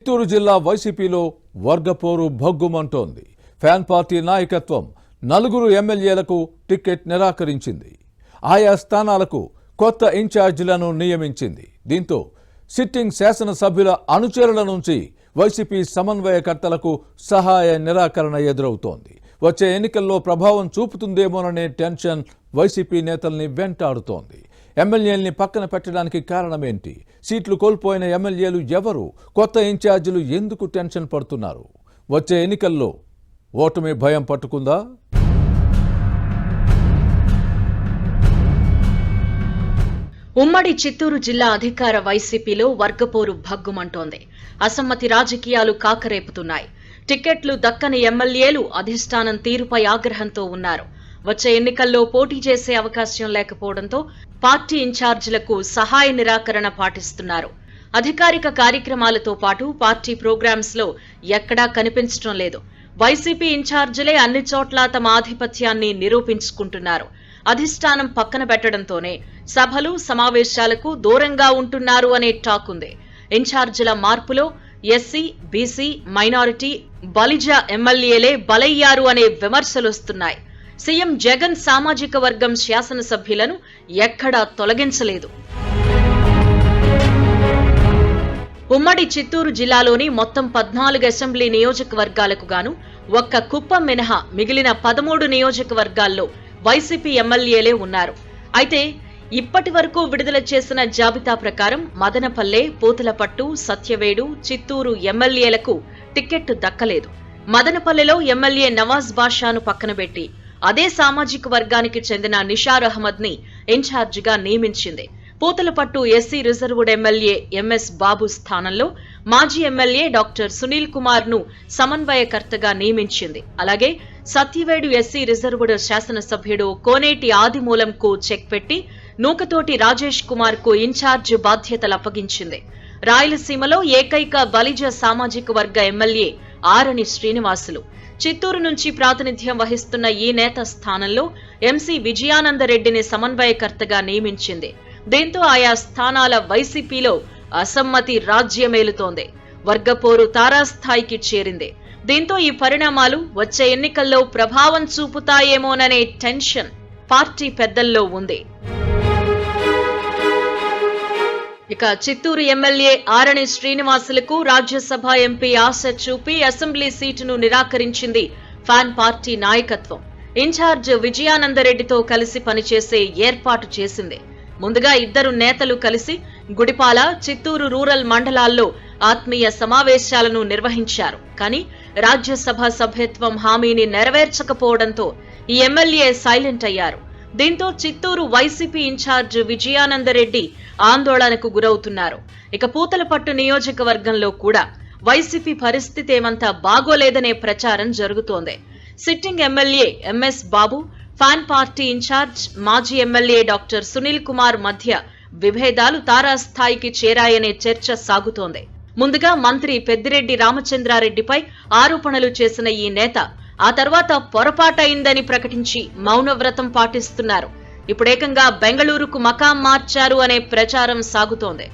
చిత్తూరు జిల్లా వైసీపీలో వర్గపోరు భగ్గుమంటోంది. Fan party నాయకత్వం 4 ఎమ్మెల్యేలకు టికెట్ నిరాకరించింది. ఆయా స్థానాలకు కొత్త ఇన్ఛార్జీలను నియమించింది. దీంతో సిట్టింగ్ శాసనసభ్యుల అనుచరుల నుంచి వైసీపీ సమన్వయకర్తలకు సహాయ నిరాకరణ ఎదురవుతోంది. వచ్చే ఎన్నికల్లో ప్రభావం చూపుతుందేమోననే టెన్షన్ వైసీపీ నేతల్ని వెంటాడుతోంది. ఎమ్మెల్యేల్ని పక్కన పెట్టడానికి కారణమేంటి? సీట్లు కోల్పోయిన ఎమ్మెల్యేలు ఎవరు? కొత్త ఇన్ఛార్జీలు ఎందుకు టెన్షన్ పడుతున్నారు? వచ్చే ఎన్నికల్లో ఓటమి భయం పట్టుకుందా? ఉమ్మడి చిత్తూరు జిల్లా అధికార వైసీపీలో వర్గపోరు భగ్గుమంటోంది. అసమ్మతి రాజకీయాలు కాకరేపుతున్నాయి. టికెట్లు దక్కని ఎమ్మెల్యేలు అధిష్టానం తీరుపై ఆగ్రహంతో ఉన్నారు. వచ్చే ఎన్నికల్లో పోటీ చేసే అవకాశం లేకపోవడంతో పార్టీ ఇన్ఛార్జీలకు సహాయ నిరాకరణ పాటిస్తున్నారు. అధికారిక కార్యక్రమాలతో పాటు పార్టీ ప్రోగ్రామ్స్ లో ఎక్కడా కనిపించడం లేదు. వైసీపీ ఇన్ఛార్జీలే అన్ని చోట్ల తమ ఆధిపత్యాన్ని నిరూపించుకుంటున్నారు. అధిష్టానం పక్కన పెట్టడంతోనే సభలు సమావేశాలకు దూరంగా ఉంటున్నారు అనే టాక్ ఉంది. ఇన్ఛార్జీల మార్పులో ఎస్సీ, బీసీ, మైనారిటీ, బలిజ ఎమ్మెల్యేలే బలయ్యారు అనే విమర్శలొస్తున్నాయి. సీఎం జగన్ సామాజిక వర్గం శాసనసభ్యులను ఎక్కడా తొలగించలేదు. ఉమ్మడి చిత్తూరు జిల్లాలోని మొత్తం 14 అసెంబ్లీ నియోజకవర్గాలకు గాను ఒక్క కుప్పం మినహా మిగిలిన 13 నియోజకవర్గాల్లో వైసీపీ ఎమ్మెల్యేలే ఉన్నారు. అయితే ఇప్పటి వరకు విడుదల చేసిన జాబితా ప్రకారం మదనపల్లె, పూతలపట్టు, సత్యవేడు, చిత్తూరు ఎమ్మెల్యేలకు టికెట్ దక్కలేదు. మదనపల్లెలో ఎమ్మెల్యే నవాజ్ బాషాను పక్కనబెట్టి అదే సామాజిక వర్గానికి చెందిన నిషార్ అహ్మద్ ని ఇన్ఛార్జిగా నియమించింది. Puthalapattu SC reserved MLA MS Babu స్థానంలో మాజీ ఎమ్మెల్యే డాక్టర్ సునీల్ కుమార్ ను సమన్వయకర్తగా నియమించింది. అలాగే సత్యవేడు ఎస్సీ రిజర్వ్డ్ శాసనసభ్యుడు కోనేటి ఆదిమూలంకు చెక్ పెట్టి నూకతోటి రాజేష్ కుమార్ కు ఇన్ఛార్జ్ బాధ్యతలు అప్పగించింది. రాయలసీమలో ఏకైక బలిజ సామాజిక వర్గ ఎమ్మెల్యే ఆరణి శ్రీనివాసులు. చిత్తూరు నుంచి ప్రాతినిధ్యం వహిస్తున్న ఈ నేత స్థానంలో ఎంసీ విజయానందరెడ్డిని సమన్వయకర్తగా నియమించింది. దీంతో ఆయా స్థానాల వైసీపీలో అసమ్మతి రాజ్యమేలుతోంది. వర్గపోరు తారాస్థాయికి చేరింది. దీంతో ఈ పరిణామాలు వచ్చే ఎన్నికల్లో ప్రభావం చూపుతాయేమోననే టెన్షన్ పార్టీ పెద్దల్లో ఉంది. ఇక చిత్తూరు ఎమ్మెల్యే ఆరణి శ్రీనివాసులకు రాజ్యసభ ఎంపీ ఆశ చూపి అసెంబ్లీ సీటును నిరాకరించింది ఫ్యాన్ పార్టీ నాయకత్వం. ఇన్ఛార్జ్ విజయానందరెడ్డితో కలిసి పనిచేసే ఏర్పాటు చేసింది. ముందుగా ఇద్దరు నేతలు కలిసి గుడిపాల, చిత్తూరు రూరల్ మండలాల్లో ఆత్మీయ సమావేశాలను నిర్వహించారు. కానీ రాజ్యసభ సభ్యత్వం హామీని నెరవేర్చకపోవడంతో ఈ ఎమ్మెల్యే సైలెంట్ అయ్యారు. దీంతో చిత్తూరు వైసీపీ ఇన్ఛార్జ్ విజయానందరెడ్డి ఆందోళనకు గురవుతున్నారు. ఇక పూతలపట్టు నియోజకవర్గంలో కూడా వైసీపీ పరిస్థితి ఏమంతా బాగోలేదనే ప్రచారం జరుగుతోంది. సిట్టింగ్ ఎమ్మెల్యే ఎంఎస్ బాబు, ఫ్యాన్ పార్టీ ఇన్ఛార్జ్ మాజీ ఎమ్మెల్యే డాక్టర్ సునీల్ కుమార్ మధ్య విభేదాలు తారాస్థాయికి చేరాయనే చర్చ సాగుతోంది. ముందుగా మంత్రి పెద్దిరెడ్డి రామచంద్రారెడ్డిపై ఆరోపణలు చేసిన ఈ నేత ఆ తర్వాత పొరపాటైందని ప్రకటించి మౌనవ్రతం పాటిస్తున్నారు. ఇప్పుడేకంగా బెంగళూరుకు మకాం మార్చారు అనే ప్రచారం సాగుతోంది.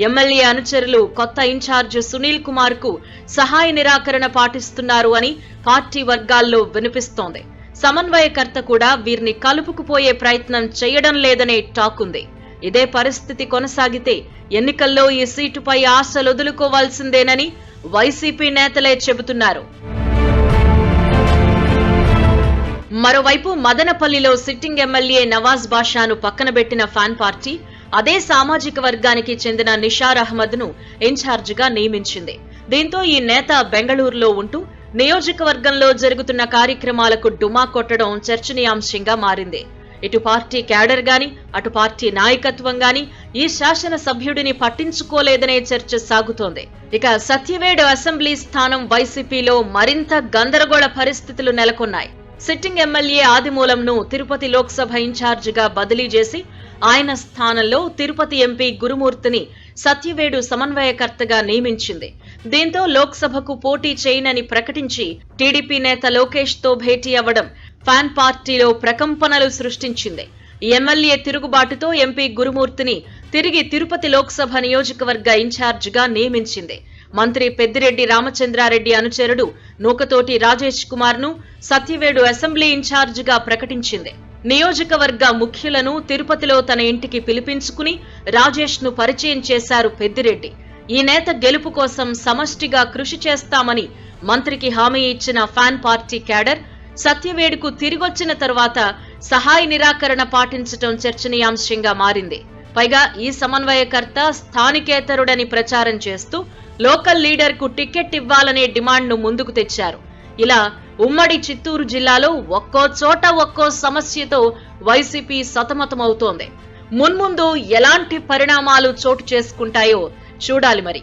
ఎమ్మెల్యే అనుచరులు కొత్త ఇన్ఛార్జ్ సునీల్ కుమార్ కు సహాయ నిరాకరణ పాటిస్తున్నారు అని పార్టీ వర్గాల్లో వినిపిస్తోంది. సమన్వయకర్త కూడా వీరిని కలుపుకుపోయే ప్రయత్నం చేయడం లేదనే టాక్ ఉంది. ఇదే పరిస్థితి కొనసాగితే ఎన్నికల్లో ఈ సీటుపై ఆశలొదులుకోవాల్సిందేనని వైసీపీ నేతలే చెబుతున్నారు. మరోవైపు మదనపల్లిలో సిట్టింగ్ ఎమ్మెల్యే నవాజ్ బాషాను పక్కనబెట్టిన ఫ్యాన్ పార్టీ అదే సామాజిక వర్గానికి చెందిన నిషార్ అహ్మద్ ను ఇన్ఛార్జిగా నియమించింది. దీంతో ఈ నేత బెంగళూరులో ఉంటూ నియోజకవర్గంలో జరుగుతున్న కార్యక్రమాలకు డుమా కొట్టడం చర్చనీయాంశంగా మారింది. ఇటు పార్టీ క్యాడర్ గాని అటు పార్టీ నాయకత్వం గాని ఈ శాసన సభ్యుడిని పట్టించుకోలేదనే చర్చ సాగుతోంది. ఇక సత్యవేడు అసెంబ్లీ స్థానం వైసీపీలో మరింత గందరగోళ పరిస్థితులు నెలకొన్నాయి. సిట్టింగ్ ఎమ్మెల్యే ఆదిమూలంను తిరుపతి లోక్సభ ఇన్ఛార్జిగా బదిలీ చేసి ఆయన స్థానంలో తిరుపతి ఎంపీ గురుమూర్తిని సత్యవేడు సమన్వయకర్తగా నియమించింది. దీంతో లోక్సభకు పోటీ చేయనని ప్రకటించి టీడీపీ నేత లోకేష్ తో భేటీ అవ్వడం ఫ్యాన్ పార్టీలో ప్రకంపనలు సృష్టించింది. ఈ ఎమ్మెల్యే తిరుగుబాటుతో ఎంపీ గురుమూర్తిని తిరిగి తిరుపతి లోక్సభ నియోజకవర్గ ఇన్ఛార్జిగా నియమించింది. మంత్రి పెద్దిరెడ్డి రామచంద్రారెడ్డి అనుచరుడు నూకతోటి రాజేష్ కుమార్ ను సత్యవేడు అసెంబ్లీ ఇన్ఛార్జిగా ప్రకటించింది. నియోజకవర్గ ముఖ్యులను తిరుపతిలో తన ఇంటికి పిలిపించుకుని రాజేష్ ను పరిచయం చేశారు పెద్దిరెడ్డి. ఈ నేత గెలుపు కోసం సమష్టిగా కృషి చేస్తామని మంత్రికి హామీ ఇచ్చిన ఫ్యాన్ పార్టీ క్యాడర్ సత్యవేడుకు తిరిగొచ్చిన తరువాత సహాయ నిరాకరణ పాటించటం చర్చనీయాంశంగా మారింది. పైగా ఈ సమన్వయకర్త స్థానికేతరుడని ప్రచారం చేస్తూ లోకల్ లీడర్ కు టికెట్ ఇవ్వాలనే డిమాండ్ ను ముందుకు తెచ్చారు. ఇలా ఉమ్మడి చిత్తూరు జిల్లాలో ఒక్కో చోట ఒక్కో సమస్యతో వైసీపీ సతమతమవుతోంది. మున్ముందు ఎలాంటి పరిణామాలు చోటు చేసుకుంటాయో చూడాలి మరి.